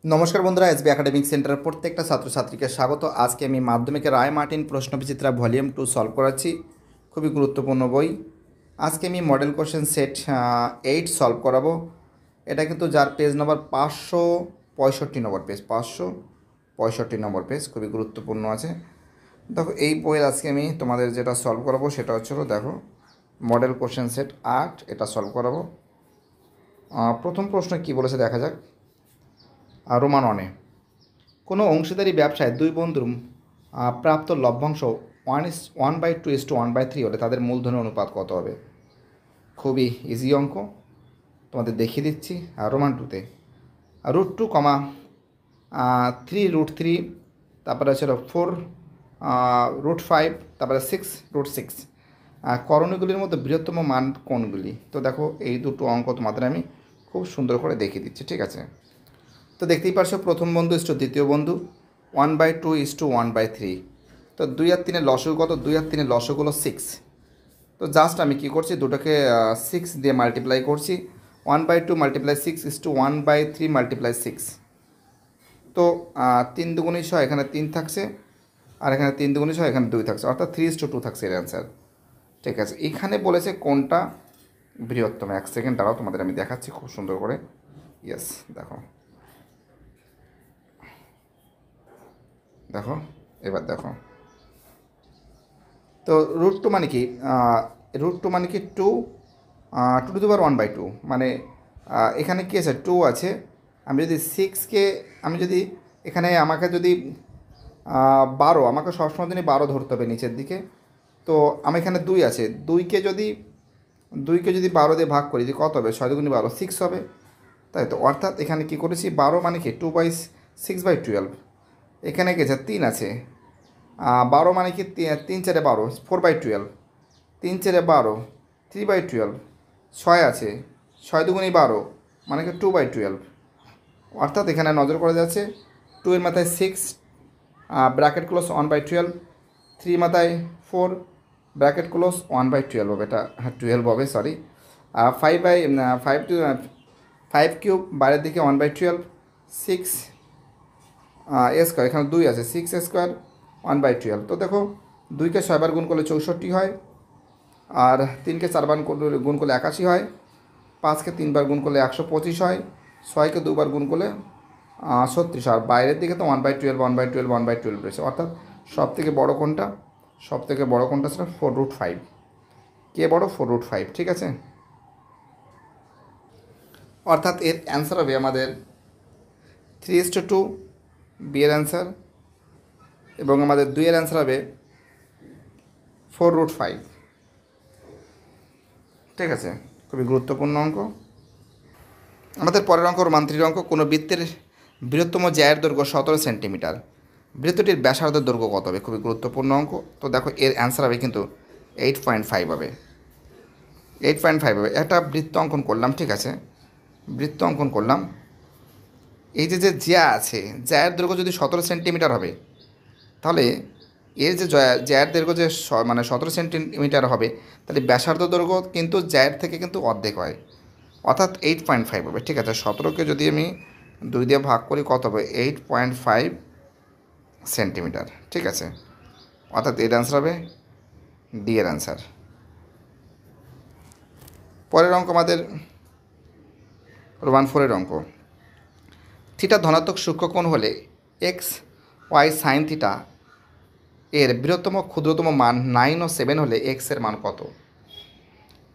নমস্কার বন্ধুরা, SB academic সেন্টারের প্রত্যেকটা ছাত্রছাত্রীকে স্বাগত। আজকে আমি মাধ্যমিকের রায় মার্টিন প্রশ্নবিচিত্রা ভলিউম 2 সলভ করাচ্ছি। খুবই গুরুত্বপূর্ণ বই। আজকে আমি মডেল কোশ্চেন সেট 8 সলভ করাবো। এটা কিন্তু যার পেজ নম্বর 565 নম্বর পেজ, 565 নম্বর পেজ, খুবই গুরুত্বপূর্ণ আছে। দেখো, এই বইয়ের আজকে আমি তোমাদের যেটা সলভ করাবো সেটা হচ্ছিল, দেখো, মডেল কোশ্চেন সেট 8, এটা সলভ করাবো। প্রথম প্রশ্ন কি বলেছে দেখা যাক। রোমান অনে কোনো অংশীদারি ব্যবসায় দুই বন্ধুর প্রাপ্ত লভ্যাংশ 1:2:1/3 হলে তাদের মূলধনের অনুপাত কত হবে? খুবই ইজি অঙ্ক, তোমাদের দেখিয়ে দিচ্ছি। রোমান 2তে √2, 3√3, তারপরে হচ্ছে 4√5, তারপরে 6√6। করণীয়গুলির মধ্যে বৃহত্তম মান কোনগুলি? তো দেখো, এই দুটো অঙ্ক তোমাদের আমি খুব সুন্দর করে দেখিয়ে দিচ্ছি, ঠিক আছে? তো দেখতেই পারছো, প্রথম বন্ধু ইস্টু দ্বিতীয় বন্ধু, 1/2:1/3। তো 2 আর 3-এর লসগু কত? 2 আর 3-এর লসগু হলো 6। তো জাস্ট আমি কি করছি, দুটোকে 6 দিয়ে মাল্টিপ্লাই করছি। 1/2 × 6 1/3 × 6। তো 3 দুগুণে 6, এখানে 3 থাকছে, আর এখানে 3 দুগুণে 6, এখানে 2 থাকছে, অর্থাৎ 3:2 থাকছে এর অ্যান্সার। ঠিক আছে, এখানে বলেছে কোনটা বৃহত্তম। এক সেকেন্ড দাঁড়াও, তোমাদের আমি দেখাচ্ছি খুব সুন্দর করে। ইয়েস, দেখো দেখো এবার দেখো। তো √2 মানে কি? √2 মানে কি 2 টু দি পাওয়ার 1/2, মানে এখানে কী আছে, 2 আছে। আমি যদি 6কে, আমি যদি এখানে, আমাকে যদি 12, আমাকে সবসময় দিনই 12 ধরতে হবে নিচের দিকে। তো আমি এখানে 2 আছে, 2কে যদি 12 দিয়ে ভাগ করি, যে কত হবে? 6×2 = 6 হবে, তাই তো। অর্থাৎ এখানে কি করেছি, 12 মানে কি 2/6/12। এখানে কি আছে, 3 আছে। 12 মানে কি 3×4=12, 4/12। 3×4=12, 3/12। 6 আছে, 6×2 = 12, মানে কি 2/12। অর্থাৎ এখানে নজর করা যাচ্ছে 2 এর মাথায় 6, ব্র্যাকেট ক্লোজ 1/12, 3 মাথায় 4, ব্র্যাকেট ক্লোজ 1/12 হবে, এটা 12 হবে, সরি। 5 বাইরের দিকে 1/12, 6 স্কোয়ার, এখানে 2 আছে, 6² 1/12। তো দেখো, 2কে 6 বার গুণ করলে 64 হয়, আর 3কে 4 বার গুণ করলে 81 হয়, 5কে 3 বার গুণ করলে 125 হয়, 6কে 2 বার গুণ করলে 36। আর বাইরের দিকে তো 1/12 রয়েছে। অর্থাৎ সবথেকে বড় কোনটা? সবথেকে বড় কোনটা ছিল 4√5। কে বড়? 4√5, ঠিক আছে। অর্থাৎ এর অ্যান্সার হবে আমাদের 3:2, বি এর অ্যান্সার, এবং আমাদের 2 এর অ্যান্সার হবে 4√5, ঠিক আছে। খুবই গুরুত্বপূর্ণ অঙ্ক। আমাদের পরের অঙ্ক, রোমান 3 অঙ্ক। কোনো বৃত্তের বৃহত্তম জ্যায়ের দৈর্ঘ্য 17 সেন্টিমিটার, বৃত্তটির ব্যাসার্ধের দৈর্ঘ্য কত হবে? খুবই গুরুত্বপূর্ণ অঙ্ক। তো দেখো, এর অ্যান্সার হবে কিন্তু 8.5 হবে, 8.5 হবে। একটা বৃত্ত অঙ্কন করলাম, ঠিক আছে, বৃত্ত অঙ্কন করলাম। এই যে জ্যা আছে, জ্যায়ের দৈর্ঘ্য যদি 17 সেন্টিমিটার হবে, তাহলে এর যে জ্যায়ের দৈর্ঘ্য যে মানে 17 সেন্টিমিটার হবে, তাহলে ব্যাসার্ধ দৈর্ঘ্য কিন্তু জ্যায়ের থেকে কিন্তু অর্ধেক হয়, অর্থাৎ 8.5 হবে, ঠিক আছে। 17কে যদি আমি 2 দিয়ে ভাগ করি, কত হবে? 8.5 সেন্টিমিটার, ঠিক আছে। অর্থাৎ এর অ্যান্সার হবে ডি এর অ্যান্সার। পরের অঙ্ক আমাদের রোমান 4-এর অঙ্ক। থিটা ধনাত্মক সূক্ষ্মকোণ হলে XY sin থিটা এর বৃহত্তম ক্ষুদ্রতম মান 9 ও 7 হলে এক্স এর মান কত?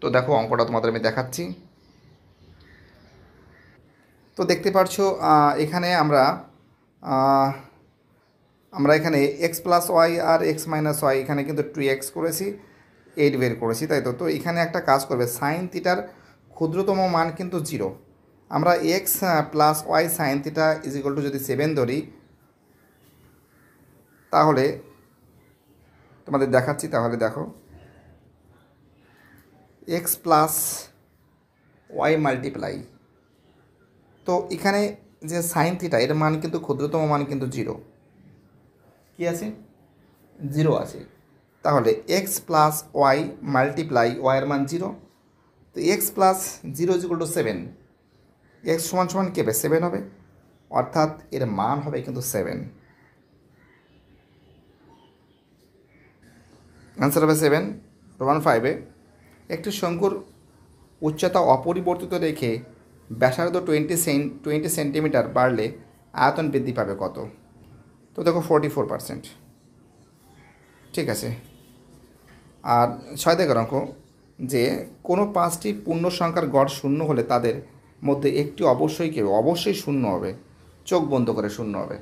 তো দেখো, অঙ্কটা তোমাদের আমি দেখাচ্ছি। তো দেখতে পাচ্ছো, এখানে আমরা এখানে x+y আর x-y, এখানে কিন্তু 2x করেছি, 8 বের করেছি, তাই তো। তো এখানে একটা কাজ করবে, সাইন থিটার ক্ষুদ্রতম মান কিন্তু 0। আমরা x+y সাইন থিটা = যদি 7 ধরি, তাহলে তোমাদের দেখাচ্ছি। তাহলে দেখো, x+y মাল্টিপ্লাই, তো এখানে যে সাইন থিটা, এর মান কিন্তু ক্ষুদ্রতম মান কিন্তু 0। কি আছে? 0 আছে। তাহলে x+y মাল্টিপ্লাই y এর মান 0। তো x+0 = 7, x = কে হবে? 7 হবে। অর্থাৎ এর মান হবে কিন্তু 7। অ্যান্সার হবে 7। রোমান 5-এ একটি শঙ্কুর উচ্চতা অপরিবর্তিত রেখে ব্যাসার্ধ 20 সেন্টিমিটার বাড়লে আয়তন বৃদ্ধি পাবে কত? তো দেখো 44%। ঠিক আছে। আর 6 দাগের অঙ্ক যে কোনো 5টি পূর্ণ সংখ্যার গড় শূন্য হলে তাদের মধ্যে একটি অবশ্যই শূন্য হবে, চোখ বন্ধ করে শূন্য হবে।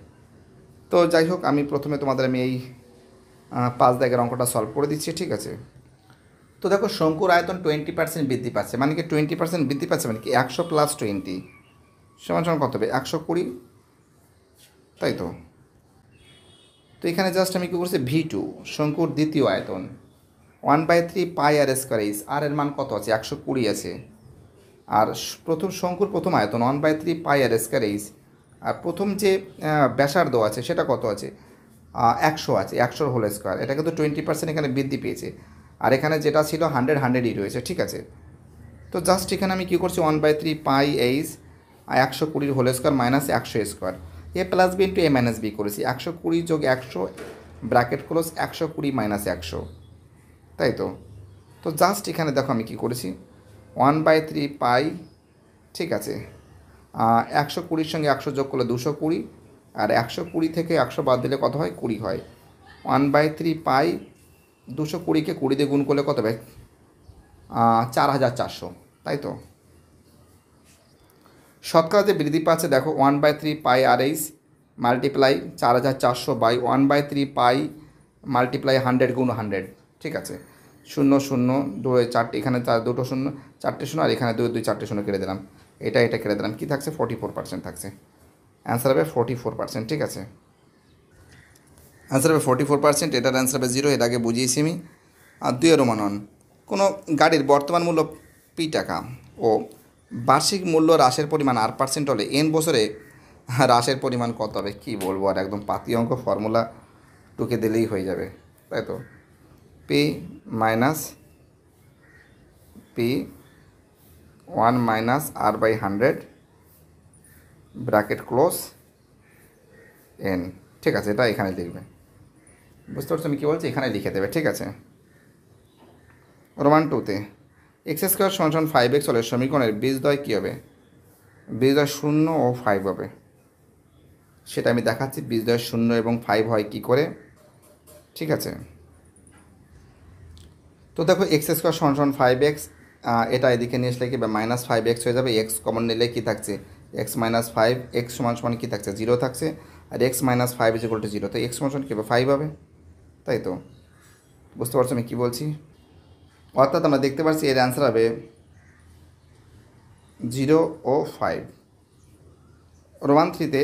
তো যাই হোক, আমি প্রথমে তোমাদের এই 5 দাগের অঙ্কটা সলভ করে দিচ্ছি। ঠিক আছে। তো দেখো শঙ্কুর আয়তন 20% বৃদ্ধি পাচ্ছে, মানে কি 20% বৃদ্ধি পাচ্ছে মানে কি 100 + 20 সমান কত হবে? 120, তাই তো। তো এখানে জাস্ট আমি কী করছি, V2 শঙ্কুর দ্বিতীয় আয়তন 1/3 πr², আর এর মান কত আছে? 120 আছে। আর প্রথম শঙ্কুর প্রথম আয়তন 1/3 πr², আর প্রথম যে ব্যাসার্ধ আছে সেটা কত আছে? 100 আছে, 100 হোল স্কোয়ার। এটা কিন্তু 20% এখানে বৃদ্ধি পেয়েছে, আর এখানে যেটা ছিল 100ই রয়েছে। ঠিক আছে। তো জাস্ট এখানে আমি কী করছি, 1/3 πh 120 whole square minus 100 square, a + b × a - b করেছি। 120 + 100 ব্র্যাকেট ক্লোজ 120 - 100, তাই তো। তো জাস্ট এখানে দেখো আমি কী করেছি, 1/3 π, ঠিক আছে, 120 সঙ্গে 100 যোগ করলে 220, আর 120 থেকে 100 বাদ দিলে কত হয়? 20 হয়। 1/3 π 220কে 20 দিয়ে গুণ করলে কত হবে? 4400, তাই তো। শতকরা যে বৃদ্ধি পাচ্ছে দেখো 1/3 πrh মাল্টিপ্লাই 4400 বাই 1/3 π মাল্টিপ্লাই 100 গুণ 100। ঠিক আছে। 0 0 2 4, এখানে 2টো 0, 4টে 0, আর এখানে 2 2 4টে 0 কেটে দিলাম, এটা কেটে দিলাম। কী থাকছে? 44% থাকছে। অ্যান্সার হবে 44%। ঠিক আছে। অ্যান্সার হবে 44%। এটার অ্যান্সার হবে 0। এর আগে বুঝিয়েছি আমি। আর 2 রোমান 1, কোনো গাড়ির বর্তমান মূল্য P টাকা ও বার্ষিক মূল্য হ্রাসের পরিমাণ R% হলে n বছরে হ্রাসের পরিমাণ কত হবে? কী বলবো আর, একদম পাতি অঙ্ক, ফর্মুলা টুকে দিলেই হয়ে যাবে, তাই তো। P - P 1 - R/100 bracket close n। ঠিক আছে, এটা এখানে লিখবে। বুঝতে পারছো আমি কী বলছি? এখানে লিখে দেবে। ঠিক আছে। রোমান 2-তে x² = 5x হলে সমীকরণের বীজদ্বয় কী হবে? বীজদ্বয় 0 ও 5 হবে, সেটা আমি দেখাচ্ছি। বীজদ্বয় 0 এবং 5 হয় কী করে? ঠিক আছে। তো দেখো x² = 5x, এটা এদিকে নিয়ে আসলে কি -5x হয়ে যাবে। x কমন নিলে কী থাকছে? x - 5, x সমান কী থাকছে? 0 থাকছে, আর x - 5 = 0, তো x সমান কী হবে? 5 হবে, তাই তো। বুঝতে পারছো আমি কী বলছি? অর্থাৎ আমরা দেখতে পাচ্ছি এর অ্যান্সার হবে 0 ও 5। রোমান 3-তে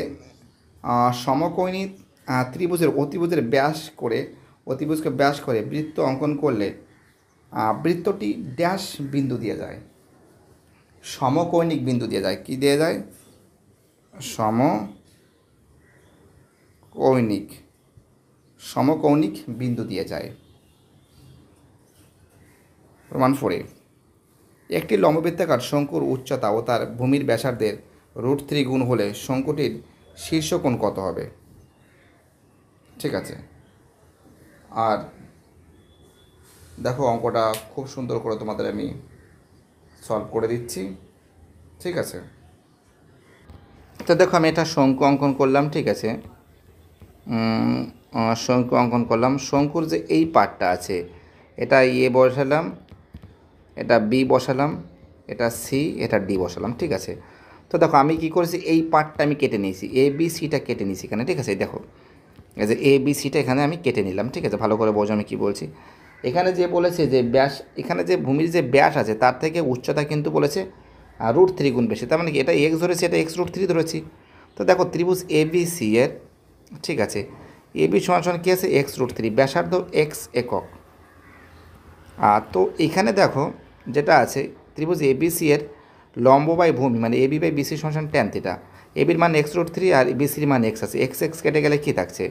সমকোণী ত্রিভুজের অতিভুজকে ব্যাস করে বৃত্ত অঙ্কন করলে বৃত্তটি ড্যাশ বিন্দু দিয়ে যায়, সমকৌণিক বিন্দু দিয়ে যায়। কি দিয়ে যায়? সমকৌণিক বিন্দু দিয়ে যায়। প্রমাণ 4-এ একটি লম্ববৃত্তাকার শঙ্কুর উচ্চতা ও তার ভূমির ব্যাসার্ধের √3 গুণ হলে শঙ্কুটির শীর্ষকোণ কত হবে? ঠিক আছে। আর দেখো অঙ্কটা খুব সুন্দর করে তোমাদের আমি সলভ করে দিচ্ছি। ঠিক আছে। তো দেখো আমি এটা শঙ্কু অঙ্কন করলাম। ঠিক আছে, শঙ্কু অঙ্কন করলাম। শঙ্কুর যে এই পার্টটা আছে, এটা এ বসালাম, এটা বি বসালাম, এটা সি, এটা ডি বসালাম। ঠিক আছে। তো দেখো আমি কি করেছি, এই পার্টটা আমি কেটে নিয়েছি, এ বি সিটা কেটে নিয়েছি এখানে। ঠিক আছে, দেখো এই যে এ বি সিটা এখানে আমি কেটে নিলাম। ঠিক আছে, ভালো করে বোঝো আমি কী বলছি। এখানে যে বলেছে যে ব্যাস, এখানে যে ভূমির যে ব্যাস আছে তার থেকে উচ্চতা কিন্তু বলেছে √3 গুণ বেশি, তার মানে কি এটা এক্স ধরেছি, এটা x√3 ধরেছি। তো দেখো ত্রিভুজ এ বি সি এর, ঠিক আছে, এ বি সমান কী আছে? x√3, ব্যাসার্ধ x একক। তো এখানে দেখো যেটা আছে, ত্রিভুজ এ বি সি এর লম্ব বাই ভূমি মানে এ বি বাই বিসি সমান tan θ। এ বির মান x√3 আর বিসির মান x আছে। x কেটে গেলে কী থাকছে?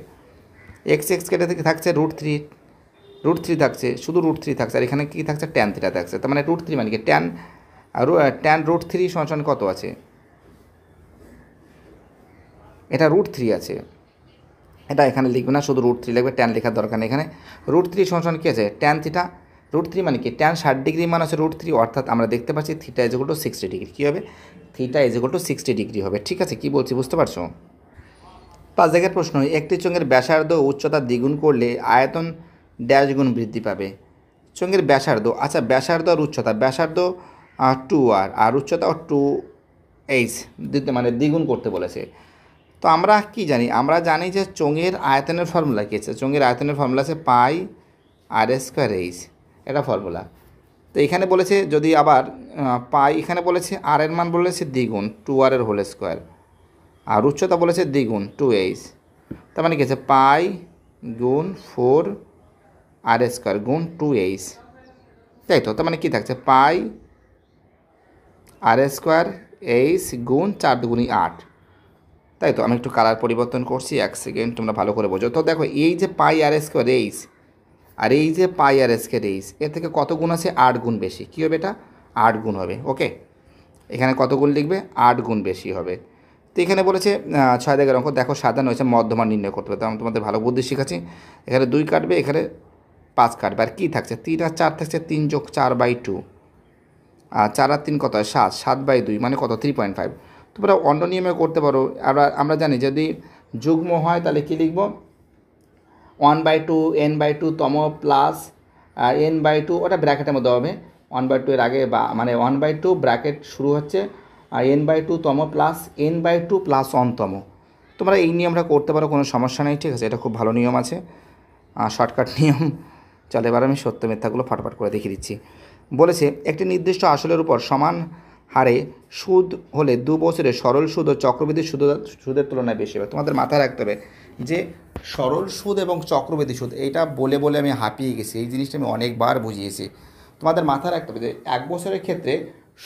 x কেটে থেকে থাকছে √3 থাকছে, শুধু √3 থাকছে, আর এখানে কী থাকছে? tan θ থাকছে। তার মানে √3 মানে কি tan √3 সমান কত আছে? এটা √3 আছে, এটা এখানে লিখবে না, শুধু √3 লিখবে, ট্যান লেখার দরকার নেই এখানে। √3 সমান কী আছে, ট্যান থিটা। √3 মানে কি, ট্যান 60 ডিগ্রি মানে হচ্ছে √3, অর্থাৎ আমরা দেখতে পাচ্ছি থিটা = 60 ডিগ্রি। কী হবে, থিটা = 60 ডিগ্রি হবে। ঠিক আছে, কি বলছি বুঝতে পারছো? 5 দাগের প্রশ্ন, একটি চোঙের ব্যাসার্ধ উচ্চতা দ্বিগুণ করলে আয়তন ড্যাশ গুণ বৃদ্ধি পাবে। চোঙের ব্যাসার্ধ, আচ্ছা ব্যাসার্ধ আর উচ্চতা, ব্যাসার্ধ 2r আর উচ্চতা 2h, মানে দ্বিগুণ করতে বলেছে। তো আমরা কি জানি, আমরা জানি যে চোঙের আয়তনের ফর্মুলা কী আছে, চোঙের আয়তনের ফর্মুলা আছে πr²h, এটা ফর্মুলা। তো এখানে বলেছে যদি আবার পাই, এখানে বলেছে আর এর মান বলেছে দ্বিগুণ 2r² আর উচ্চতা বলেছে দ্বিগুণ 2h, তার মানে কি আছে পাই গুণ 4r² গুণ 2h, তাই তো। তার মানে কী থাকছে πr² গুণ 4 দুগুণী 8, তাই তো। আমি একটু কালার পরিবর্তন করছি, 1 সেকেন্ড, তোমরা ভালো করে বোঝো। তো দেখো এই যে πr² আর এই যে πr², এর থেকে কত গুণ আছে, 8 গুণ বেশি। কী হবে, এটা 8 গুণ হবে। ওকে, এখানে কত গুণ লিখবে, 8 গুণ বেশি হবে। তো এখানে বলেছে 6 দাগের অঙ্ক, দেখো সাধারণ হয়েছে মধ্যমান নির্ণয় করতে হবে। তো আমি তোমাদের ভালো বুদ্ধি শিখাচ্ছি। এখানে 2 কাটবে, এখানে 5 কাটবে, আর কী থাকছে 3 আর 4 থাকছে 3 + 4/2, আর 4 আর 3 কত হয় 7, 7/2 মানে কত 3.5। তোমরা অন্য নিয়মে করতে পারো। আমরা জানি যদি যুগ্ম হয় তাহলে কী লিখব, 1/2 n/2 তম প্লাস n/2, ওটা ব্র্যাকেটের মধ্যে হবে, 1/2 এর আগে, বা মানে 1/2 ব্র্যাকেট শুরু হচ্ছে n/2 তম প্লাস n/2 প্লাস 1 তম। তোমরা এই নিয়মটা করতে পারো, কোনো সমস্যা নেই। ঠিক আছে, এটা খুব ভালো নিয়ম আছে, শর্টকাট নিয়ম। চলো এবার আমি সত্য মিথ্যাগুলো ফটাফট করে দেখিয়ে দিচ্ছি। বলেছে একটি নির্দিষ্ট আসলের উপর সমান হারে সুদ হলে 2 বছরে সরল সুদ ও চক্রবৃদ্ধি সুদের তুলনায় বেশি হবে। তোমাদের মাথায় রাখতে হবে যে সরল সুদ এবং চক্রবৃদ্ধি সুদ, এইটা বলে বলে আমি হাঁপিয়ে গেছি, এই জিনিসটা আমি অনেকবার বুঝিয়েছি। তোমাদের মাথায় রাখতে হবে যে 1 বছরের ক্ষেত্রে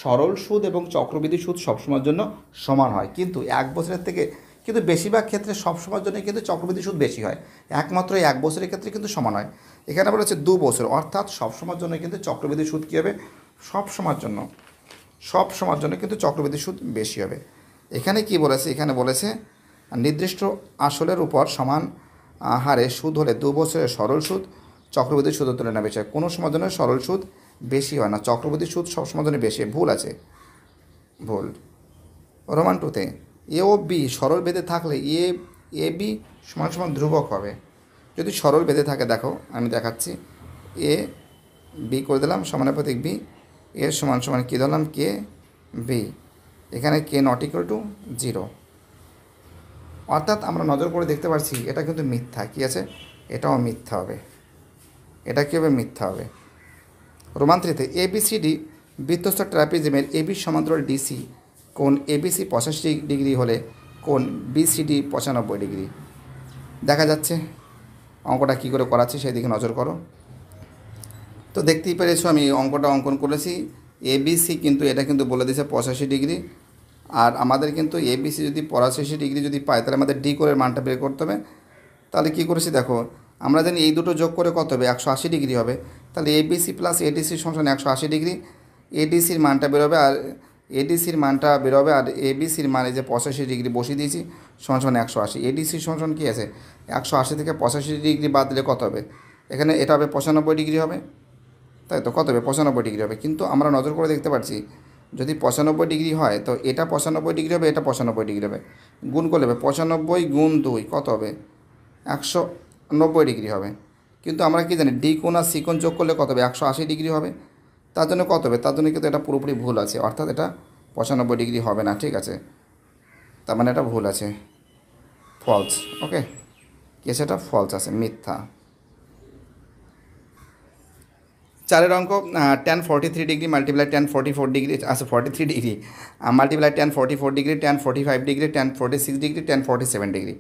সরল সুদ এবং চক্রবৃদ্ধি সুদ সবসময়ের জন্য সমান হয়, কিন্তু 1 বছরের থেকে কিন্তু বেশিরভাগ ক্ষেত্রে সবসময়ের জন্য কিন্তু চক্রবৃদ্ধি সুদ বেশি হয়, একমাত্র 1 বছরের ক্ষেত্রে কিন্তু সমান হয়। এখানে বলা হচ্ছে 2 বছর, অর্থাৎ সবসময়ের জন্য কিন্তু চক্রবৃদ্ধি সুদ কী হবে, সবসময়ের জন্য কিন্তু চক্রবৃদ্ধি সুদ বেশি হবে। এখানে কি বলেছে, এখানে বলেছে নির্দিষ্ট আসলের উপর সমান হারে সুদ হলে 2 বছরের সরল সুদ চক্রবৃদ্ধি সুদের তুলনায় বেশি হয়। কোনো সময়ের জন্য সরল সুদ বেশি হয় না, চক্রবৃদ্ধি সুদ সবসময়ের জন্য বেশি। ভুল আছে, ভুল। রোমান 2-তে এ ও বি সরল বেঁধে থাকলে এ বি সমান সমান ধ্রুবক হবে। যদি সরল বেঁধে থাকে, দেখো আমি দেখাচ্ছি, এ বি করে দিলাম সমানুপাতিক বি, এর সমান সমান কী ধরলাম, কে বি, এখানে কে নট ইকুয়াল টু 0, অর্থাৎ আমরা নজর করে দেখতে পাচ্ছি এটা কিন্তু মিথ্যা। কী আছে, এটাও মিথ্যা হবে, এটা কী হবে, মিথ্যা হবে। রোমান 3-তে ABCD বৃত্তস্থ ট্রাপিজিমের এবি সমান্তরাল ডিসি কোণ ABC 85 ডিগ্রি হলে কোণ BCD 95 ডিগ্রি। দেখা যাচ্ছে অঙ্কটা কী করে করাচ্ছি সেদিকে নজর করো। তো দেখতেই পেরেছো আমি অঙ্কটা অঙ্কন করেছি, ABC কিন্তু এটা কিন্তু বলে দিয়েছে 85 ডিগ্রি, আর আমাদের কিন্তু ABC যদি 85 ডিগ্রি যদি পায় তাহলে আমাদের ডি কোণের মানটা বের করতে হবে। তাহলে কী করেছি দেখো, আমরা জানি এই দুটো যোগ করে কত হবে, 180 ডিগ্রি হবে। তাহলে ABC প্লাস ADC সমান 180 ডিগ্রি, ADCর মানটা বেরোবে, আর ADCর মানটা বেরোবে, আর ABCর মানে যে 85 ডিগ্রি বসিয়ে দিয়েছি সমান 180। ADC সমান কী আছে, 180 থেকে 85 ডিগ্রি বাদ দিলে কত হবে, এখানে এটা হবে 95 ডিগ্রি হবে, তাই তো। কত হবে, 95 ডিগ্রি হবে। কিন্তু আমরা নজর করে দেখতে পাচ্ছি যদি 95 ডিগ্রি হয় তো এটা 95 ডিগ্রি হবে, এটা 95 ডিগ্রি হবে, গুণ করলে হবে 95 গুণ 2 কত হবে, 190 ডিগ্রি হবে। কিন্তু আমরা কি জানি ডি কোণ আর সি কোণ যোগ করলে কত হবে, 180 ডিগ্রি হবে। তার জন্য কত হবে, তার জন্য কিন্তু এটা পুরোপুরি ভুল আছে, অর্থাৎ এটা 95 ডিগ্রি হবে না। ঠিক আছে, তার মানে এটা ভুল আছে, ফলস। ওকে, কি আছে, এটা ফলস আছে, মিথ্যা। 4 অঙ্ক, tan 43 degree multiply tan 44 degree, আচ্ছা 43 degree multiply tan 44 degree, tan 45 degree, tan 46 degree, tan 47 degree.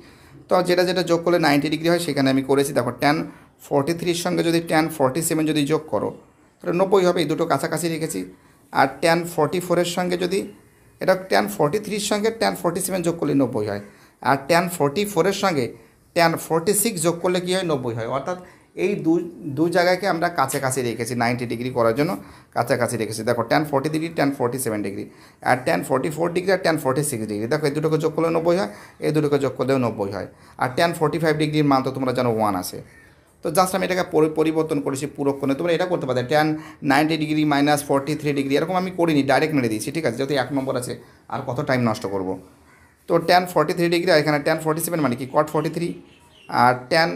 তো যেটা যোগ করলে 90 ডিগ্রি হয় সেখানে আমি করেছি। দেখো tan 43-র সঙ্গে যদি tan 47 যদি যোগ করো তাহলে 90 হবে, এই দুটো কাছাকাছি রেখেছি। আর tan 44-এর সঙ্গে যদি, এটা tan 43-র সঙ্গে tan 47 যোগ করলে 90 হয়, আর tan 44-এর সঙ্গে tan 46 যোগ করলে কী হয়, 90 হয়। অর্থাৎ এই দুই জায়গাকে আমরা কাছাকাছি রেখেছি 90 ডিগ্রি করার জন্য কাছাকাছি রেখেছি। দেখো tan 40 ডিগ্রি tan 47 ডিগ্রি আর tan 44 ডিগ্রি আর tan 46 ডিগ্রি। দেখো এই দুটোকে যোগ করলে 90 হয়, এই দুটোকে যোগ করলেও 90 হয়। আর tan 45 ডিগ্রির মান তো তোমরা জানো 1 আছে। তো জাস্ট আমি এটাকে পরিবর্তন করেছি পুরো কোণে। তোমরা এটা করতে পারো tan 90 ডিগ্রি মাইনাস 43 ডিগ্রি, এরকম আমি করিনি, ডাইরেক্ট মেরে দিয়েছি, ঠিক আছে, যেহেতু 1 নম্বর আছে আর কত টাইম নষ্ট করব। তো tan 43 ডিগ্রি আর এখানে tan 47 মানে কি cot 43 আর tan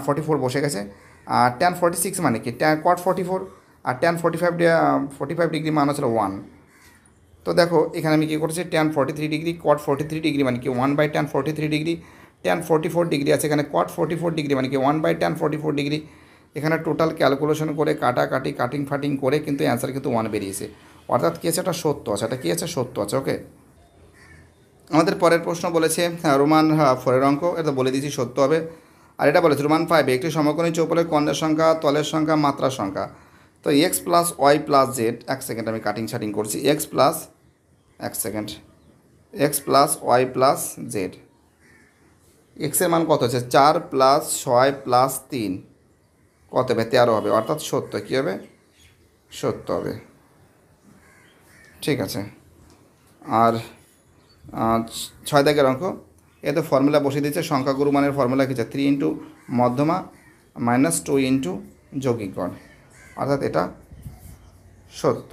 44 বসে গেছে। আর tan 46 মানে কি cot 44 আর tan 45 ডিগ্রি মান হচ্ছিল 1। তো দেখো এখানে আমি কী করেছি tan 43 ডিগ্রি cot 43 ডিগ্রি মানে কি 1/tan 43 ডিগ্রি, tan 44 ডিগ্রি আছে এখানে cot 44 ডিগ্রি মানে কি 1/tan 44 ডিগ্রি। এখানে টোটাল ক্যালকুলেশন করে কাটিং ফাটিং করে কিন্তু অ্যান্সার কিন্তু 1 বেরিয়েছে, অর্থাৎ কী আছে, এটা সত্য আছে, এটা কী আছে, সত্য আছে। ওকে, আমাদের পরের প্রশ্ন বলেছে রোমান 4 অঙ্ক, এটা বলে দিয়েছি সত্য হবে। আর এটা বলেছে রোমান 5 একটি সমকোণী চৌপলের কর্ণের সংখ্যা, তলের সংখ্যা, মাত্রার সংখ্যা। তো x plus Y plus Z, এক সেকেন্ড আমি কাটিং করছি, x plus Y plus Z, এক্সের মান কত হচ্ছে 4 প্লাস 6 প্লাস 3 কত হবে 13 হবে, অর্থাৎ সত্য। কী হবে, সত্য হবে, ঠিক আছে। আর 6 দাগের অঙ্ক, এতে ফর্মুলা বসিয়ে দিচ্ছে, সংখ্যাগুরু মানের ফর্মুলা কী, 3 ইন্টু মধ্যমা মাইনাস 2 ইন্টু যৌগিক গড়, অর্থাৎ এটা সত্য।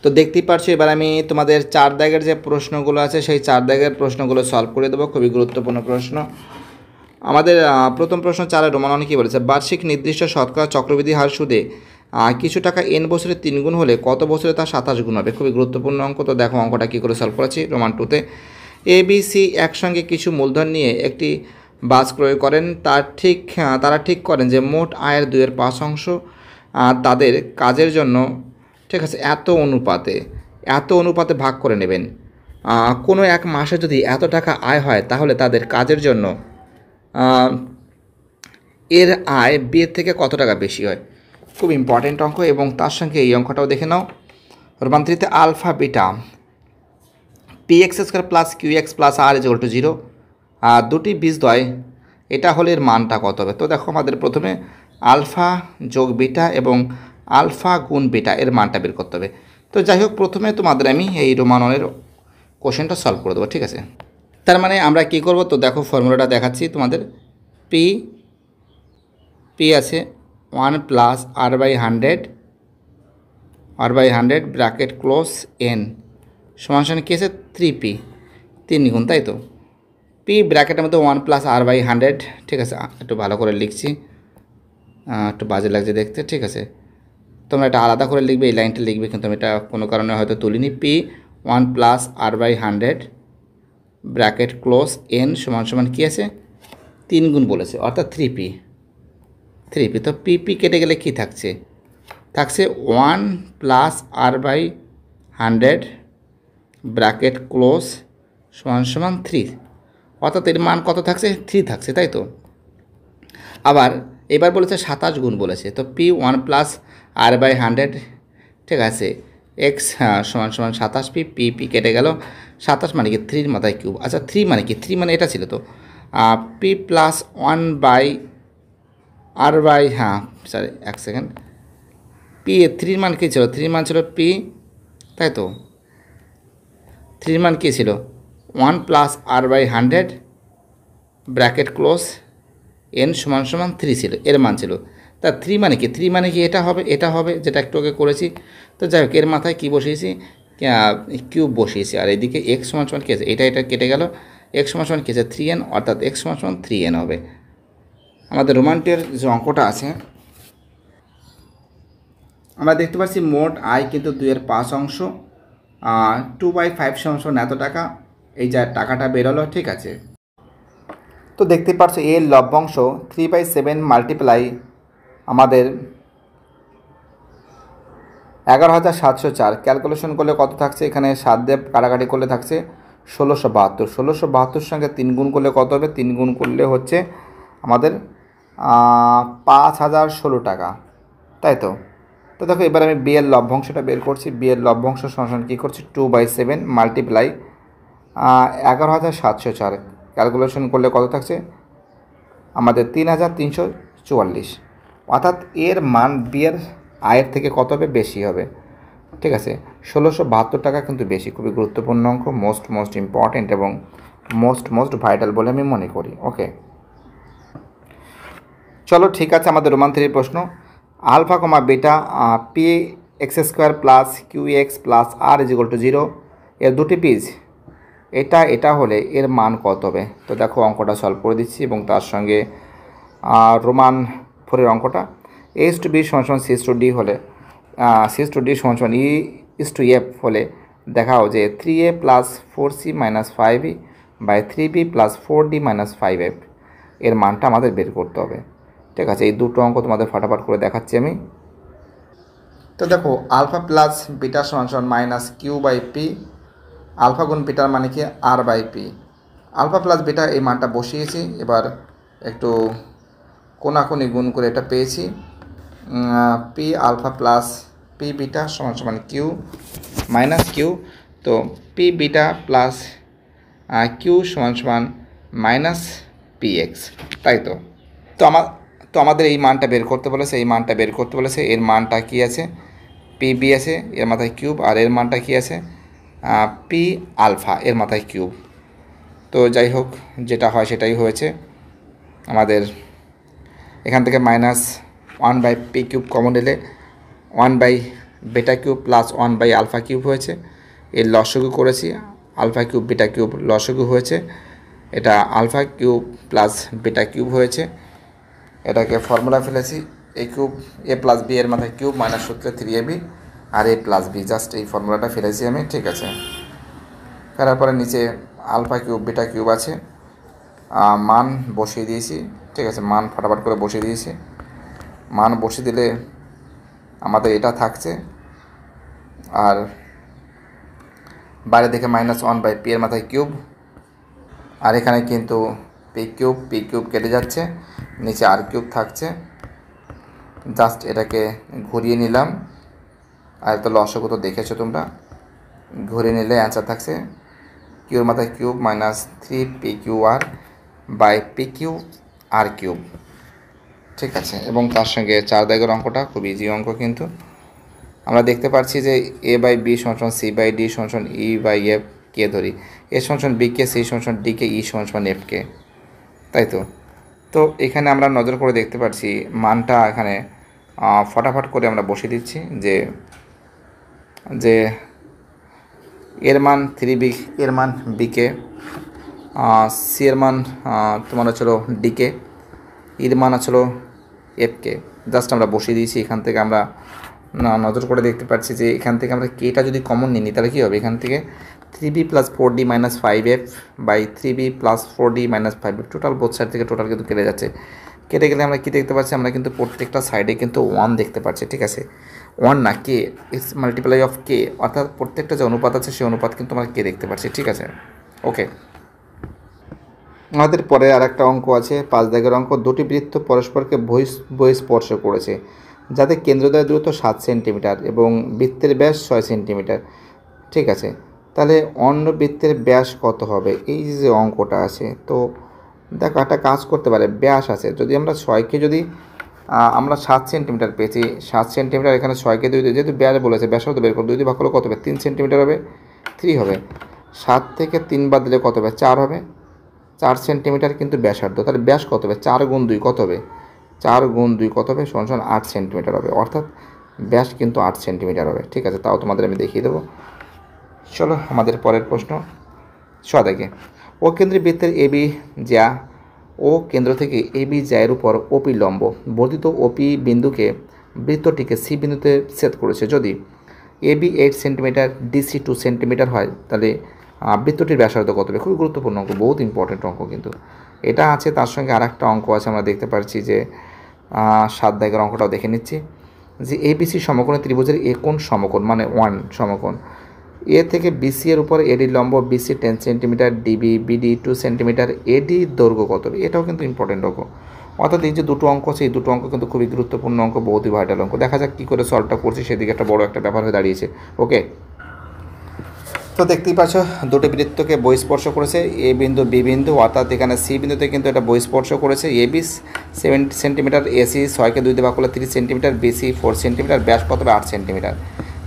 তো দেখতেই পারছো এবার আমি তোমাদের 4 দাগের যে প্রশ্নগুলো আছে সেই 4 দাগের প্রশ্নগুলো সলভ করে দেবো, খুবই গুরুত্বপূর্ণ প্রশ্ন। আমাদের প্রথম প্রশ্ন 4 রোমান কী বলেছে, বার্ষিক নির্দিষ্ট শতকরা চক্রবৃদ্ধি হার সুদে কিছু টাকা n বছরে 3 গুণ হলে কত বছরে তা 27 গুণ হবে, খুবই গুরুত্বপূর্ণ অঙ্ক। তো দেখো অঙ্কটা কী করে সলভ করেছি। রোমান 2তে ABC একসঙ্গে কিছু মূলধন নিয়ে একটি বাস ক্রয় করেন, তারা ঠিক করেন যে মোট আয়ের 2/5 অংশ তাদের কাজের জন্য, ঠিক আছে, এত অনুপাতে ভাগ করে নেবেন। কোনো এক মাসে যদি এত টাকা আয় হয় তাহলে তাদের কাজের জন্য এর আয় বিয়ের থেকে কত টাকা বেশি হয়। খুব ইম্পর্টেন্ট অঙ্ক, এবং তার সঙ্গে এই অঙ্কটাও দেখে নাও। রোমান 3তে alpha beta px² plus qx plus r = 0 দুটি বীজদ্বয়, এটা হলে এর মানটা কত হবে। তো দেখো আমাদের প্রথমে আলফা যোগ বিটা এবং আলফা গুণ বিটা এর মানটা বের করতে হবে। তো যাই হোক, প্রথমে তোমাদের আমি এই রোমানের কোশ্চেনটা সলভ করে দেবো, ঠিক আছে। তার মানে আমরা কি করব, তো দেখো ফর্মুলাটা দেখাচ্ছি তোমাদের। পি আছে 1 plus r/100 bracket close n সমান কী আছে 3p, 3 গুণ, তাই তো। পি ব্র্যাকেটের মধ্যে 1 প্লাস r/100, ঠিক আছে, একটু ভালো করে লিখছি, একটু বাজে লাগছে দেখতে, ঠিক আছে। তোমরা এটা আলাদা করে লিখবে, এই লাইনটা লিখবে, কিন্তু আমি এটা কোনো কারণে হয়তো তুলিনি। P 1 plus r/100 bracket close n সমান কী আছে 3 গুণ বলেছে, অর্থাৎ 3p। তো p কেটে গেলে কি থাকছে 1 প্লাস r/100 ব্র্যাকেট ক্লোজ সমান 3, অর্থাৎ এর মান কত থাকছে 3 থাকছে, তাই তো। আবার এবার বলেছে 27 গুণ বলেছে, তো p 1 প্লাস r/100, ঠিক আছে, x সমান 27p, p কেটে গেল, 27 মানে কি 3 মাথায় কিউব, আচ্ছা 3 মানে কি, 3 মানে এটা ছিল তো, p প্লাস 1/r/, সরি এক সেকেন্ড, p 3 মান কী ছিল, 3 মান ছিল p, তাই তো। 3 মান কী ছিল 1 plus r/100 bracket close n সমান 3 ছিল, এর মান ছিল। তা 3 মানে কি, এটা হবে যেটা একটু আগে করেছি। তো যাই হোক, এর মাথায় কী বসিয়েছি, কিউব বসিয়েছি, আর এদিকে x সমান কী আছে, এটা কেটে গেল, x সমান কী আছে 3n, অর্থাৎ x সমান 3n হবে। আমাদের রোমান্টের যে অঙ্কটা আছে আমরা দেখতে পাচ্ছি মোট আয় কিন্তু 2/5 অংশ, 2/5 সমান এত টাকা, এই যা টাকাটা বেরোলো, ঠিক আছে। তো দেখতে পাচ্ছ এর লভ্যাংশ 3/7 মাল্টিপ্লাই আমাদের 11,704, ক্যালকুলেশন করলে কত থাকছে, এখানে 7 দিয়ে কাটাকাটি করলে থাকছে 1672 সঙ্গে 3 গুণ করলে কত হবে, 3 গুণ করলে হচ্ছে আমাদের 5,016 টাকা, তাই তো। তো দেখো এবার আমি বি এর লভ্যাংশটা বের করছি। বি এর লভ্যাংশ সমান কী করছি 2/7 মাল্টিপ্লাই 11,704, ক্যালকুলেশন করলে কত থাকছে আমাদের 3,364 44, অর্থাৎ এর মান বি এর আয়ের থেকে কত হবে? বেশি হবে। ঠিক আছে, 1672 টাকা কিন্তু বেশি। খুবই গুরুত্বপূর্ণ অঙ্ক, মোস্ট ইম্পর্টেন্ট এবং মোস্ট ভাইটাল বলে আমি মনে করি। ওকে, চলো ঠিক আছে, আমাদের রোমান 3 প্রশ্ন। Alpha comma beta P X square plus Q X plus R is equal to 0 এর দুটি বীজ এটা হলে এর মান কত হবে? তো দেখো অঙ্কটা সলভ করে দিচ্ছি এবং তার সঙ্গে রোমান 4 অঙ্কটা। এইচ টু বি সমান সি টু ডি হলে সি টু ডি সমান ই ইস টু এফ হলে দেখাও যে 3a plus 4c minus 5e by 3b plus 4d minus 5f এর মানটা আমাদের বের করতে হবে। ঠিক আছে, এই দুটো অঙ্ক তোমাদের ফটাফট করে দেখাচ্ছি আমি। তো দেখো আলফা প্লাস বিটা সমান minus Q by P, alpha গুণ বিটার মানে কি আর by P. Alpha plus beta এই মানটা বসিয়েছি, এবার একটু কোনাকুনি গুণ করে এটা পেয়েছি P alpha plus P beta সমান কিউ মাইনাস কিউ। তো পি বিটা প্লাস কিউ সমান মাইনাস পি এক্স, তাই তো। তো আমাদের এই মানটা বের করতে বলেছে, এর মানটা কি আছে? পি বি আছে, এর মাথায় কিউব, আর এর মানটা কি আছে? পি আলফা, এর মাথায় কিউব। তো যাই হোক, যেটা হয় সেটাই হয়েছে। আমাদের এখান থেকে minus 1 by P cube common এলে 1 by beta cube plus 1 by alpha cube হয়েছে। এর লসগু করেছি, আলফা কিউব বেটা কিউব লসগু হয়েছে, এটা alpha cube plus beta cube হয়েছে। এটাকে ফর্মুলা ফেলেছি, A cube A plus B এর মাথায় কিউব মাইনাস সূত্রে 3ab আর এ প্লাস বি, জাস্ট এই ফর্মুলাটা ফেলেছি আমি। ঠিক আছে, ফেরার পরে নিচে আলফা কিউব বেটা কিউব আছে, মান বসিয়ে দিয়েছি। ঠিক আছে, মান ফটাফট করে বসিয়ে দিয়েছি। মান বসিয়ে দিলে আমাদের এটা থাকছে, আর বাইরে থেকে মাইনাস 1 বাই পি এর মাথায় কিউব, আর এখানে কিন্তু পি কিউব কেটে যাচ্ছে, নিচে আর কিউব থাকছে। জাস্ট এটাকে ঘুরিয়ে নিলাম, আর তো লসগু তো দেখেছো তোমরা, ঘুরিয়ে নিলে অ্যান্সার থাকছে কিউর মাথায় cube minus 3 P Q R by P Q R cube. ঠিক আছে, এবং তার সঙ্গে 4 দাগের অঙ্কটা খুব ইজি অঙ্ক, কিন্তু আমরা দেখতে পাচ্ছি যে এ বাই বি সমান সি বাই ডি সমান ই বাই এফ কে ধরি, এ সমান বি কে, সি সমান ডি কে, ই সমান এফ কে, তাই তো। তো এখানে আমরা নজর করে দেখতে পাচ্ছি মানটা এখানে ফটাফট করে আমরা বসিয়ে দিচ্ছি যে এর মান 3b, এর মান বিকে, সি এর মান তোমার হচ্ছিল ডিকে, এর মান হচ্ছিল এফকে। জাস্ট আমরা বসিয়ে দিয়েছি। এখান থেকে আমরা নজর করে দেখতে পাচ্ছি যে এখান থেকে আমরা কেটা যদি কমন নিই তাহলে কী হবে? এখান থেকে 3b plus 4d minus 5f by 3b plus 4d minus 5f, total both side থেকে টোটাল কিন্তু কেটে যাচ্ছে। কেটে গেলে আমরা কী দেখতে পাচ্ছি? আমরা কিন্তু প্রত্যেকটা সাইডে কিন্তু 1 দেখতে পাচ্ছি। ঠিক আছে, 1 না কে, ইটস মাল্টিপ্লাই অফ কে, অর্থাৎ প্রত্যেকটা যে অনুপাত আছে সেই অনুপাত কিন্তু আমরা কে দেখতে পাচ্ছি। ঠিক আছে, ওকে। আমাদের পরে আর একটা অঙ্ক আছে, 5 দাগের অঙ্ক। দুটি বৃত্ত পরস্পরকে বহিঃস্পর্শ করেছে, যাতে কেন্দ্রদ্বয়ের দূরত্ব 7 সেন্টিমিটার এবং বৃত্তের ব্যাস 6 সেন্টিমিটার। ঠিক আছে, তাহলে অন্য বৃত্তের ব্যাস কত হবে? এই যে অঙ্কটা আছে, তো দেখো একটা কাজ করতে পারে, ব্যাস আছে, যদি আমরা 6কে যদি আমরা 7 সেন্টিমিটার পেয়েছি, 7 সেন্টিমিটার, এখানে 6কে 2 যেহেতু ব্যাস বলেছে, ব্যাসার্ধ বের করে 2 দিয়ে ভাগ করলে কত হবে? 3 সেন্টিমিটার হবে, 3 হবে। 7 থেকে 3 বাদ দিলে কত হবে? 4 হবে। 4 সেন্টিমিটার কিন্তু ব্যাসার্ধ, তাহলে ব্যাস কত হবে? 4 গুণ 2 কত হবে? 4 গুণ 2 কত হবে? সমান 8 সেন্টিমিটার হবে, অর্থাৎ ব্যাস কিন্তু 8 সেন্টিমিটার হবে। ঠিক আছে, তাও তোমাদের আমি দেখিয়ে দেবো। চলো আমাদের পরের প্রশ্ন। 6 দাগে, ও কেন্দ্রীয় বৃত্তের এবি যা ও কেন্দ্র থেকে এবি জ্যায়ের উপর ওপি লম্ব, বর্ধিত ওপি বিন্দুকে বৃত্তটিকে সি বিন্দুতে ছেদ করেছে। যদি এবি 8 সেন্টিমিটার, ডিসি 2 সেন্টিমিটার হয়, তাহলে বৃত্তটির ব্যাসার্ধ কত হবে? খুবই গুরুত্বপূর্ণ অঙ্ক, বহুত ইম্পর্টেন্ট অঙ্ক কিন্তু এটা আছে। তার সঙ্গে আর একটা অঙ্ক আছে, আমরা দেখতে পাচ্ছি যে 7 দাগের অঙ্কটাও দেখে নিচ্ছি যে এবিসি সমকোণে ত্রিভুজের এ কোণ সমকোণ, মানে 1 সমকোণ, এ থেকে বিসি এর উপর এডি লম্ব, BC 10 centimetre, DB BD 2 centimetre, AD দৈর্ঘ্য কত হবে? এটাও কিন্তু ইম্পর্টেন্ট অঙ্ক। অর্থাৎ এই যে দুটো অঙ্ক আছে, এই দুটো অঙ্ক কিন্তু খুবই গুরুত্বপূর্ণ অঙ্ক, বহুতই ভাইটাল অঙ্ক। দেখা যাক কী করে সলভটা করছি, সেদিকে একটা বড় একটা ব্যাপার হয়ে দাঁড়িয়েছে। ওকে, তো দেখতেই পাচ্ছ দুটি বৃত্তকে বহিঃস্পর্শ করেছে, এ বিন্দু বি বিন্দু, অর্থাৎ এখানে সি বিন্দুতে কিন্তু এটা বহিঃস্পর্শ করেছে। এ বি 70 সেন্টিমিটার, এসি 6কে 2 দিয়ে ভাগ করলে 30 সেন্টিমিটার, বিসি 4 সেন্টিমিটার, ব্যাস কত হবে 8 সেন্টিমিটার,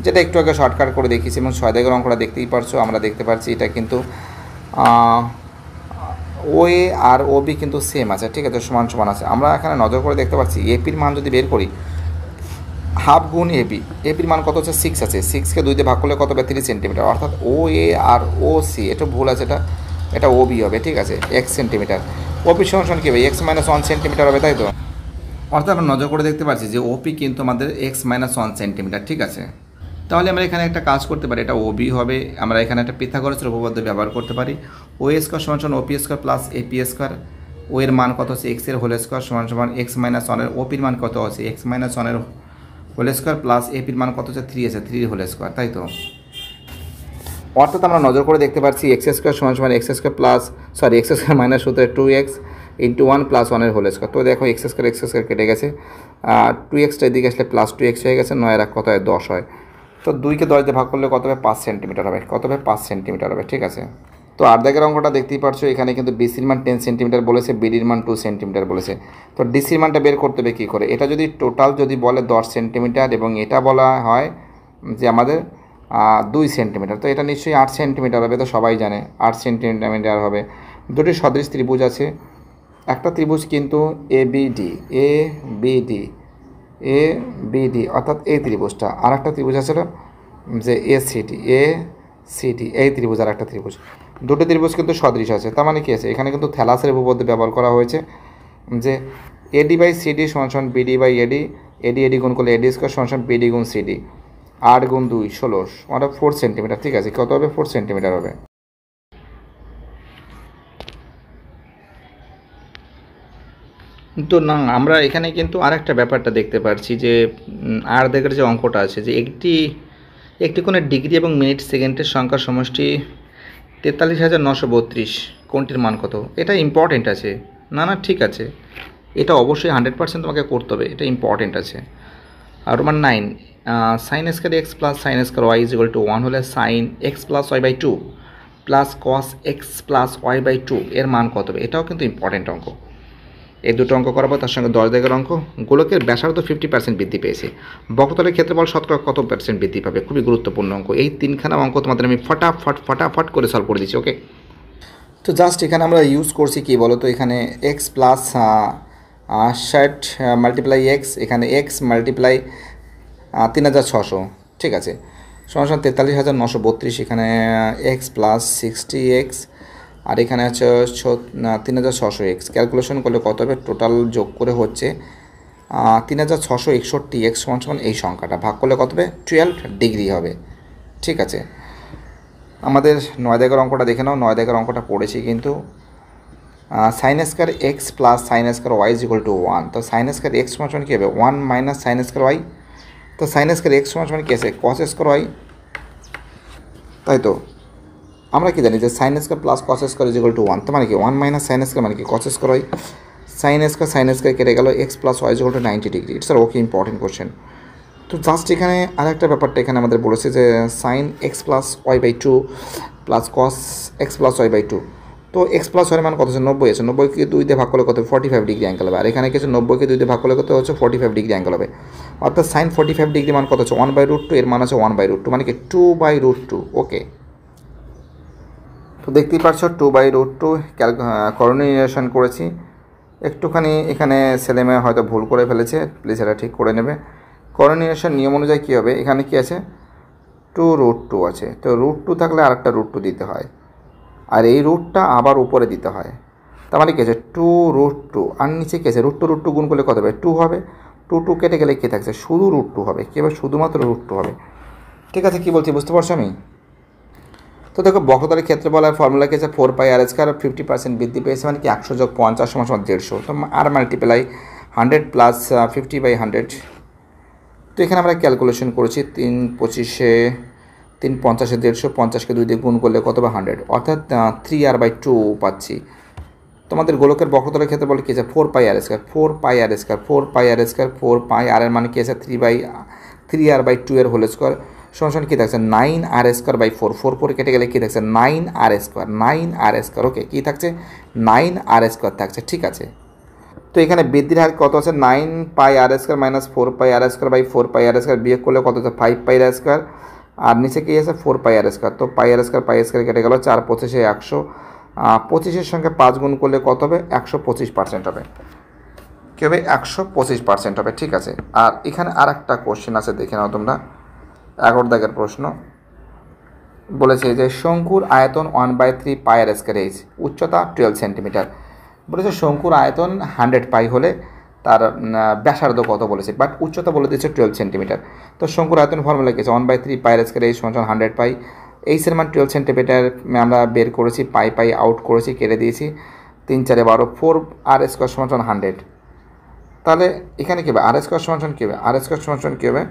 যেটা একটু আগে শর্টকাট করে দেখিয়েছি। এবং 6 দাগের অঙ্কটা দেখতেই পারছো, আমরা দেখতে পাচ্ছি এটা কিন্তু ও এ আর ও বি কিন্তু সেম আছে, ঠিক আছে, সমান সমান আছে। আমরা এখানে নজর করে দেখতে পাচ্ছি এপির মান যদি বের করি, হাফ গুণ এপি, এপির মান কত হচ্ছে 6 আছে, 6কে 2 দিয়ে ভাগ করলে কত হবে 30 সেন্টিমিটার, অর্থাৎ ও এ আর ও সি, এটা ভুল আছে, এটা ও বি হবে, ঠিক আছে, 1 সেন্টিমিটার। ওপি সমান কী হবে, x-1 সেন্টিমিটার হবে, তাই তো। অর্থাৎ আমরা নজর করে দেখতে পাচ্ছি যে ওপি কিন্তু আমাদের x-1 সেন্টিমিটার, ঠিক আছে। তাহলে আমরা এখানে একটা কাজ করতে পারি, এটা ওবি হবে, আমরা এখানে একটা পিথাগোরাসের উপপাদ্য ব্যবহার করতে পারি। ও স্কোয়ার সমান OP square plus AP square, O এর মান কত হচ্ছে এক্স এর হোল স্কোয়ার সমান x-1 ওপির মান কত আছে x-1 হোল স্কোয়ার প্লাস এপির মান কত হচ্ছে 3 আছে, 3 হোল স্কোয়ার, তাই তো। অর্থাৎ আমরা নজর করে দেখতে পাচ্ছি এক্স স্কোয়ার সমান x square plus x square minus সূত্রে 2x into 1 plus 1 whole square. তো দেখো এক্স স্কোয়ার কেটে গেছে, 2xটা এদিকে আসলে প্লাস 2x হয়ে গেছে, 9 কত হয় 10 হয়। তো 2কে 10 দিয়ে ভাগ করলে কত হবে 5 সেন্টিমিটার হবে, কত হবে 5 সেন্টিমিটার হবে, ঠিক আছে। তো 8 দাগের অঙ্কটা দেখতেই পারছো, এখানে কিন্তু বিসির মান 10 সেন্টিমিটার বলেছে, বিডির মান 2 সেন্টিমিটার বলেছে। তো ডিসির মানটা বের করতে হবে কী করে, এটা যদি টোটাল যদি বলে 10 সেন্টিমিটার এবং এটা বলা হয় যে আমাদের 2 সেন্টিমিটার, তো এটা নিশ্চয়ই 8 সেন্টিমিটার হবে, তো সবাই জানে 8 সেন্টিমিটার হবে। দুটি সদৃশ ত্রিভুজ আছে, একটা ত্রিভুজ কিন্তু এ বিডি অর্থাৎ এই ত্রিভুজটা, আর একটা ত্রিভুজ আছে যে এসিডি এই ত্রিভুজ, আর একটা ত্রিভুজ, দুটো ত্রিভুজ কিন্তু সদৃশ আছে। তার মানে কি আছে, এখানে কিন্তু থ্যালাসের উপপাদ্য ব্যবহার করা হয়েছে যে এডি বাই সিডি সমান বিডি বাই এডি, এডি গুণ করলে এডি স্কোয়ার সমান বিডি গুণ সিডি, 8 গুণ 2 16 মানে 4 সেন্টিমিটার, ঠিক আছে, কত হবে 4 সেন্টিমিটার হবে। তো না, আমরা এখানে কিন্তু আরেকটা ব্যাপারটা দেখতে পাচ্ছি যে 8 দাগের যে অঙ্কটা আছে যে একটি কোণের ডিগ্রি এবং মিনিট সেকেন্ডের সংখ্যার সমষ্টি 43,932, কোনটির মান কত, এটা ইম্পর্টেন্ট আছে। না ঠিক আছে, এটা অবশ্যই 100% তোমাকে করতে হবে, এটা ইম্পর্টেন্ট আছে। আর Roman 9 sine square x plus sine square y is equal to 1 হলে sine x plus y by 2 plus cos x plus y by 2 এর মান কত হবে, এটাও কিন্তু ইম্পর্টেন্ট অঙ্ক। এই দুটো অঙ্ক করাবো, তার সঙ্গে 10 দাগের অঙ্ক, গোলকের ব্যাসার্ধ 50% বৃদ্ধি পেয়েছে, বক্রতলের ক্ষেত্রফল শতকরা কত % বৃদ্ধি পাবে, খুবই গুরুত্বপূর্ণ অঙ্ক। এই 3খানা অঙ্ক তোমাদের আমি ফটাফট করে সলভ করে দিচ্ছি, ওকে। তো জাস্ট এখানে আমরা ইউজ করছি কি বলো তো, এখানে এক্স প্লাস 60 মাল্টিপ্লাই এক্স, এখানে এক্স মাল্টিপ্লাই 3600, ঠিক আছে, সমান 43,932, এখানে এক্স প্লাস 60x আর এখানে আছে 3600x, ক্যালকুলেশন করলে কত হবে, টোটাল যোগ করে হচ্ছে 3661x সমান এই সংখ্যাটা ভাগ করলে কত হবে 12 ডিগ্রি হবে, ঠিক আছে। আমাদের 9 দাগের অঙ্কটা দেখে নাও, 9 দাগের অঙ্কটা পড়েছি কিন্তু sine square x plus sine square y is equal to 1, তো সাইন স্কয়ার এক্স সমান কী হবে 1 মাইনাস সাইন স্কয়ার ওয়াই, তো সাইন স্কয়ার এক্স সমান কী আছে কস স্কয়ার ওয়াই, তাই তো। আমরা কি জানি যে sine square plus cos square is equal to 1, তো মানে কি 1 মাইনাস সাইন স্কয়ার মানে কি cos square y, sine square কেটে গেল, x plus y is equal to 90 degree. It's আর ওকে, ইম্পর্টেন্ট কোশ্চেন। তো জাস্ট এখানে আরেকটা ব্যাপারটা এখানে আমাদের বলেছে যে sine x plus y by 2 plus cos x plus y by 2, তো এক্স প্লাস ওয়াই মান কত আছে 90 আছে, 90কে 2 দিয়ে ভাগ করলে কত 45 ডিগ্রি অ্যাঙ্গেল হবে, আর এখানে কিছু 90কে 2 দিয়ে ভাগ করলে কত হচ্ছে 45 ডিগ্রি অ্যাঙ্গেল হবে, অর্থাৎ সাইন 45 ডিগ্রি মান কত হচ্ছে 1/√2, এর মান আছে 1/√2 মানে কি 2/√2, ওকে। তো দেখতেই পাচ্ছ 2/√2 কোঅর্ডিনেশন করেছি, একটুখানি এখানে ছেলেমেয়ে হয়তো ভুল করে ফেলেছে, প্লিজ এটা ঠিক করে নেবে। কোঅর্ডিনেশন নিয়ম অনুযায়ী কী হবে, এখানে কি আছে 2√2 আছে, তো √2 থাকলে আরেকটা √2 দিতে হয়, আর এই রুটটা আবার উপরে দিতে হয়, তার মানে কী আছে 2√2, আর নিচে কী আছে √2 গুণ করলে কত হবে 2 হবে, 2 কেটে গেলে কী থাকছে শুধু √2 হবে, কী হবে শুধুমাত্র √2 হবে, ঠিক আছে। কী বলছি বুঝতে পারছো আমি? তো দেখো বক্রতলের ক্ষেত্রে বলার ফর্মুলা কি আছে 4πr² 50% বৃদ্ধি পেয়েছে মানে কি 100 যোগ 50 সমান 150, তো আর মাল্টিপ্লাই 100 প্লাস 50/100, তো এখানে আমরা ক্যালকুলেশন করেছি 3 25 3 50 150, 50কে 2 দিয়ে গুণ করলে কত হবে 100, অর্থাৎ 3r/2 পাচ্ছি। তোমাদের গোলকের বক্রতলের ক্ষেত্রে বলে কি আছে 4πr² 4πr² 4πr² 4πr এর মানে কি আছে 3r/2 এর হোল স্কোয়ার সমান কী থাকছে 9r²/4, 4 কেটে গেলে কী থাকছে 9r², ওকে কী থাকছে 9r² থাকছে, ঠিক আছে। তো এখানে বৃদ্ধির হার কত আছে 9πr² - 4πr²/4πr² বিয়োগ করলে কত হচ্ছে 5πr², আর নিচে কী আছে 4πr², তো πr² কেটে গেল, 4 25 100, 25-এর সঙ্গে 5 গুণ করলে কত হবে 125% হবে, কী হবে 125% হবে, ঠিক আছে। আর এখানে আর একটা কোশ্চেন আছে, দেখে নাও তোমরা, 11 দাগের প্রশ্ন বলেছে যে শঙ্কুর আয়তন 1/3 πr², উচ্চতা 12 সেন্টিমিটার। বলেছে শঙ্কুর আয়তন 100 পাই হলে তার ব্যাসার্ধ কত বলেছে, বাট উচ্চতা বলে দিয়েছে 12 সেন্টিমিটার। তো শঙ্কুর আয়তন ফর্মুলা কি আছে 1/3 πr² সমান 100 পাই, এইচের মান 12 সেন্টিমিটার আমরা বের করেছি, পাই আউট করেছি, কেটে দিয়েছি, 3 4 12, 4r² সমান 100। তাহলে এখানে কী হবে r² সমান কী হবে, r² সমান কী হবে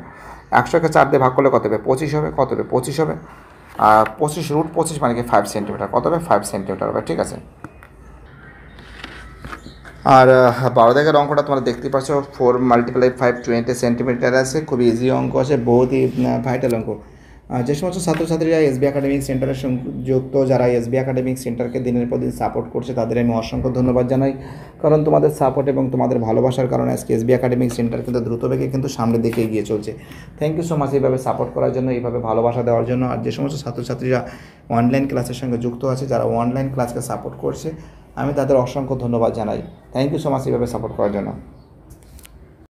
100কে 4 দিয়ে ভাগ করলে কত হবে 25 হবে, কত হবে 25 হবে, আর 25√25 মানে কি 5 সেন্টিমিটার, কত হবে 5 সেন্টিমিটার হবে, ঠিক আছে। আর 12 দাগের অঙ্কটা তোমরা দেখতে পাচ্ছ 4 × 5 20 সেন্টিমিটার আছে, খুবই ইজি অঙ্ক আছে, বহুতই ভাইটাল অঙ্ক। যে সমস্ত ছাত্রছাত্রীরা এসবি একাডেমিক সেন্টারের যুক্ত, যারা এসবি একাডেমিক সেন্টারকে দিনের পর দিন সাপোর্ট করছে, তাদের আমি অসংখ্য ধন্যবাদ জানাই, কারণ তোমাদের সাপোর্ট এবং তোমাদের ভালোবাসার কারণে আজকে এসবি একাডেমিক সেন্টার কিন্তু দ্রুত বেগে কিন্তু সামনের দিকে এগিয়ে চলছে। থ্যাংক ইউ সো মাচ এইভাবে সাপোর্ট করার জন্য, এইভাবে ভালোবাসা দেওয়ার জন্য। আর যে সমস্ত ছাত্রছাত্রীরা অনলাইন ক্লাসের সঙ্গে যুক্ত আছে, যারা অনলাইন ক্লাসকে সাপোর্ট করছে, আমি তাদের অসংখ্য ধন্যবাদ জানাই। থ্যাংক ইউ সো মাচ এইভাবে সাপোর্ট করার জন্য।